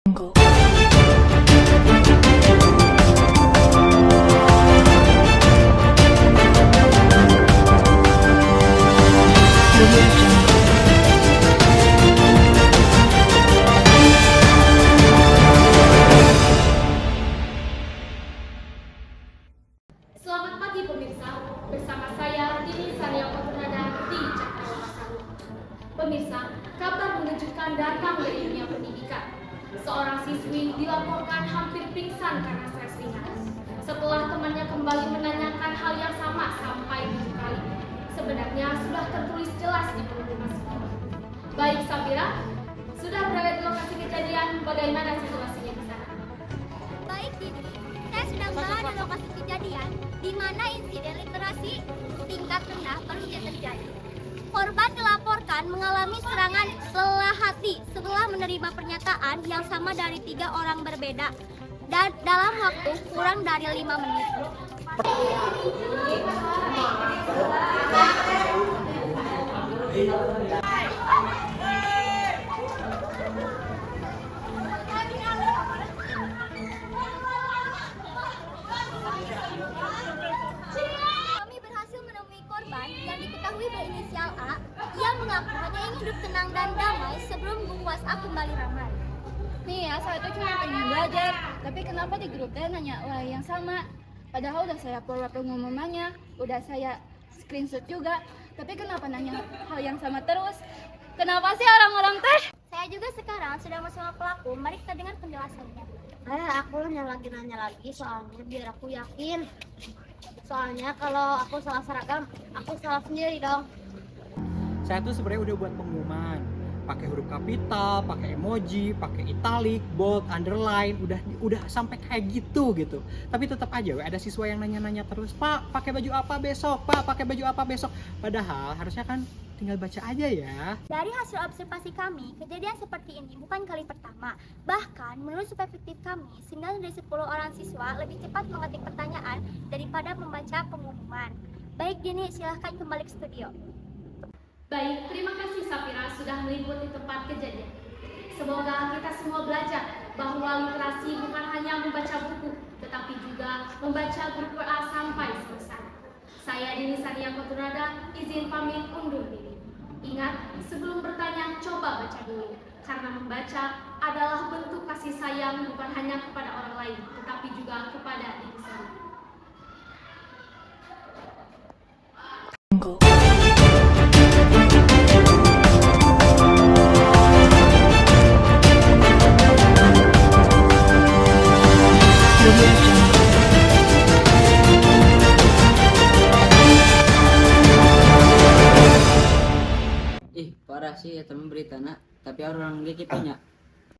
Jungle. Selamat pagi pemirsa, bersama saya Dini Sania Purnada di Cakrawala Saru. Pemirsa, kabar mengejutkan datang dari dunia pendidikan. Seorang siswi dilaporkan hampir pingsan karena stres ringan. Setelah temannya kembali menanyakan hal yang sama sampai 7 kali. Sebenarnya sudah tertulis jelas di pengumuman sekolah. Baik Safira, sudah berada di lokasi kejadian, bagaimana situasinya di sana? Baik, Dini. Saya sedang berada di lokasi kejadian di mana insiden literasi tingkat rendah baru saja terjadi. Korban dilaporkan mengalami serangan lelah hati setelah menerima pernyataan yang sama dari 3 orang berbeda dan dalam waktu kurang dari 5 menit. Kami berhasil menemui korban yang diketahui berinisial A. Ia mengaku hanya ingin hidup tenang dan damai sebelum buku WhatsApp kembali ramai. Nih ya, saya tuh cuma pengen belajar, tapi kenapa di grup teh nanya hal yang sama? Padahal udah saya forward pengumumannya, udah saya screenshot juga, tapi kenapa nanya hal yang sama terus? Kenapa sih orang-orang teh? Saya juga sekarang sedang bersama pelaku, mari kita dengar penjelasannya. Aku nanya lagi soalnya biar aku yakin. Soalnya kalau aku salah seragam, aku salah sendiri dong. Saya tuh sebenarnya udah buat pengumuman, pakai huruf kapital, pakai emoji, pakai italic, bold, underline, udah sampai kayak gitu. Tapi tetap aja ada siswa yang nanya-nanya terus, "Pak, pakai baju apa besok? Pak, pakai baju apa besok?" Padahal harusnya kan tinggal baca aja ya. Dari hasil observasi kami, kejadian seperti ini bukan kali pertama. Bahkan, menurut survei fiktif kami, 9 dari 10 orang siswa lebih cepat mengetik pertanyaan daripada membaca pengumuman. Baik Dini, silahkan kembali ke studio. Baik, terima kasih Safira sudah meliput di tempat kejadian. Semoga kita semua belajar bahwa literasi bukan hanya membaca buku, tetapi juga membaca grup WA sampai selesai. Saya Dini Sania Purnada, izin pamit undur diri. Ingat, sebelum bertanya, coba baca dulu. Karena membaca adalah bentuk kasih sayang bukan hanya kepada orang lain, tetapi juga kepada diri sendiri. Jungle. Ih, parah sih ya temen berita nak, tapi orang ge kitunya.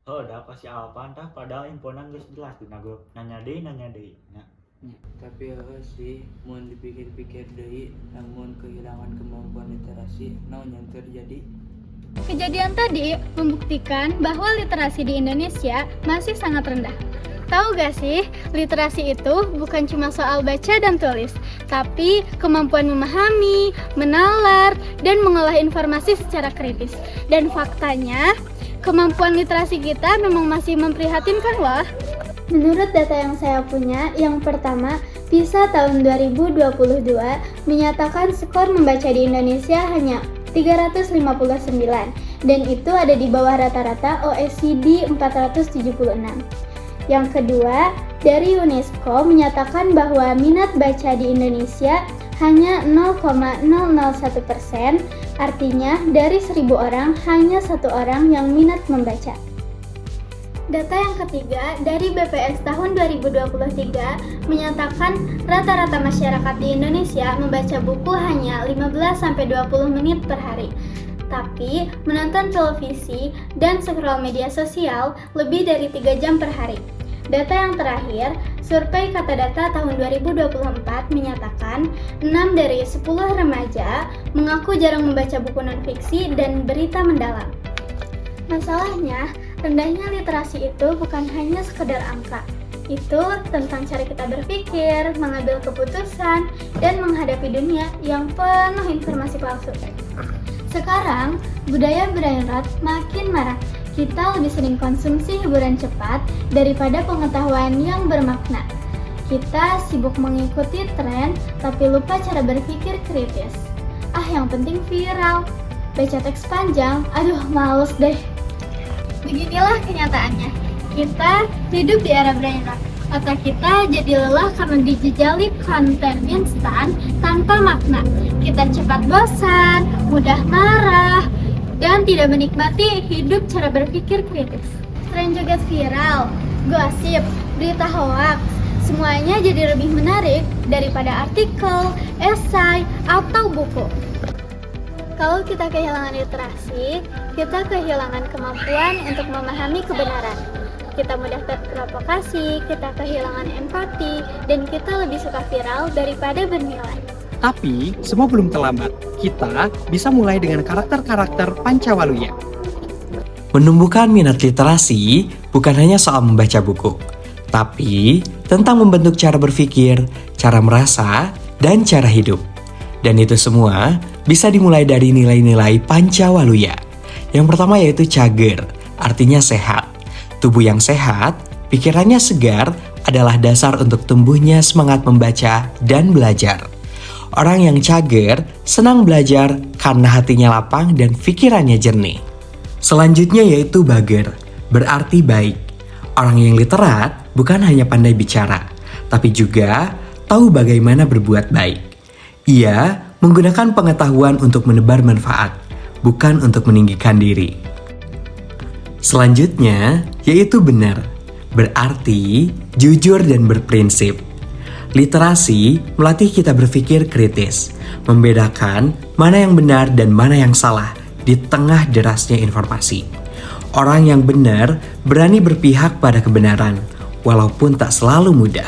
Oh, udah kasih apa entah padahal infonya geus jelas di grup. Nanya deui. Nah, Tapi sih mau dipikir-pikir deui namun kehilangan kemampuan literasi naon yang terjadi. Kejadian tadi membuktikan bahwa literasi di Indonesia masih sangat rendah. Tahu gak sih, literasi itu bukan cuma soal baca dan tulis, tapi kemampuan memahami, menalar, dan mengolah informasi secara kritis. Dan faktanya, kemampuan literasi kita memang masih memprihatinkan loh. Menurut data yang saya punya, yang pertama, PISA tahun 2022 menyatakan skor membaca di Indonesia hanya 359, dan itu ada di bawah rata-rata OECD 476. Yang kedua, dari UNESCO menyatakan bahwa minat baca di Indonesia hanya 0,001%, artinya dari 1.000 orang hanya 1 orang yang minat membaca. Data yang ketiga dari BPS tahun 2023 menyatakan rata-rata masyarakat di Indonesia membaca buku hanya 15-20 menit per hari. Tapi menonton televisi dan scroll media sosial lebih dari 3 jam per hari. Data yang terakhir, survei Kata Data tahun 2024 menyatakan 6 dari 10 remaja mengaku jarang membaca buku non-fiksi dan berita mendalam. Masalahnya, rendahnya literasi itu bukan hanya sekedar angka. Itu tentang cara kita berpikir, mengambil keputusan, dan menghadapi dunia yang penuh informasi palsu. Sekarang, budaya brainrot makin marak. Kita lebih sering konsumsi hiburan cepat daripada pengetahuan yang bermakna. Kita sibuk mengikuti tren, tapi lupa cara berpikir kritis. Yang penting viral. Baca teks panjang, aduh males deh. Beginilah kenyataannya. Kita hidup di era brain rot. Otak kita jadi lelah karena dijejali konten instan tanpa makna. Kita cepat bosan, mudah marah, dan tidak menikmati hidup cara berpikir kritis. Tren joget viral, gosip, berita hoaks, semuanya jadi lebih menarik daripada artikel, esai, atau buku. Kalau kita kehilangan literasi, kita kehilangan kemampuan untuk memahami kebenaran. Kita mudah terprovokasi, kita kehilangan empati, dan kita lebih suka viral daripada bernilai. Tapi, semua belum terlambat. Kita bisa mulai dengan karakter-karakter Pancawaluya. Menumbuhkan minat literasi bukan hanya soal membaca buku, tapi tentang membentuk cara berpikir, cara merasa, dan cara hidup. Dan itu semua bisa dimulai dari nilai-nilai Pancawaluya. Yang pertama yaitu cager, artinya sehat. Tubuh yang sehat, pikirannya segar adalah dasar untuk tumbuhnya semangat membaca dan belajar. Orang yang cager senang belajar karena hatinya lapang dan pikirannya jernih. Selanjutnya yaitu bager, berarti baik. Orang yang literat bukan hanya pandai bicara, tapi juga tahu bagaimana berbuat baik. Ia menggunakan pengetahuan untuk menebar manfaat, bukan untuk meninggikan diri. Selanjutnya yaitu benar, berarti jujur dan berprinsip. Literasi melatih kita berpikir kritis, membedakan mana yang benar dan mana yang salah di tengah derasnya informasi. Orang yang benar berani berpihak pada kebenaran, walaupun tak selalu mudah.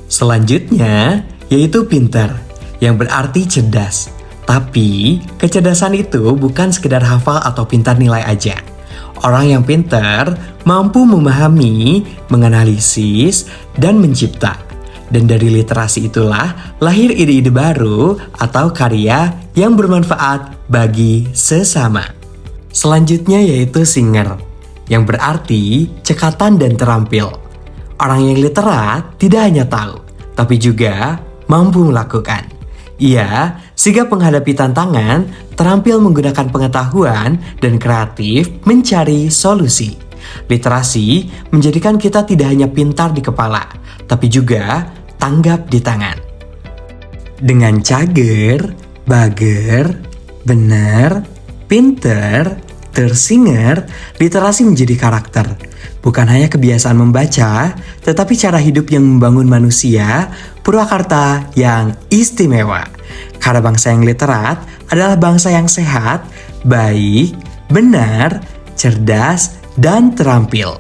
Selanjutnya yaitu pintar, yang berarti cerdas. Tapi, kecerdasan itu bukan sekedar hafal atau pintar nilai aja. Orang yang pintar mampu memahami, menganalisis, dan mencipta. Dan dari literasi itulah lahir ide-ide baru atau karya yang bermanfaat bagi sesama. Selanjutnya yaitu singer, yang berarti cekatan dan terampil. Orang yang literat tidak hanya tahu, tapi juga mampu melakukan. Ia sigap menghadapi tantangan, terampil menggunakan pengetahuan, dan kreatif mencari solusi. Literasi menjadikan kita tidak hanya pintar di kepala, tapi juga tanggap di tangan. Dengan cager, bager, benar, pinter, tersinger, literasi menjadi karakter. Bukan hanya kebiasaan membaca, tetapi cara hidup yang membangun manusia, Purwakarta yang istimewa. Karena bangsa yang literat adalah bangsa yang sehat, baik, benar, cerdas, dan terampil.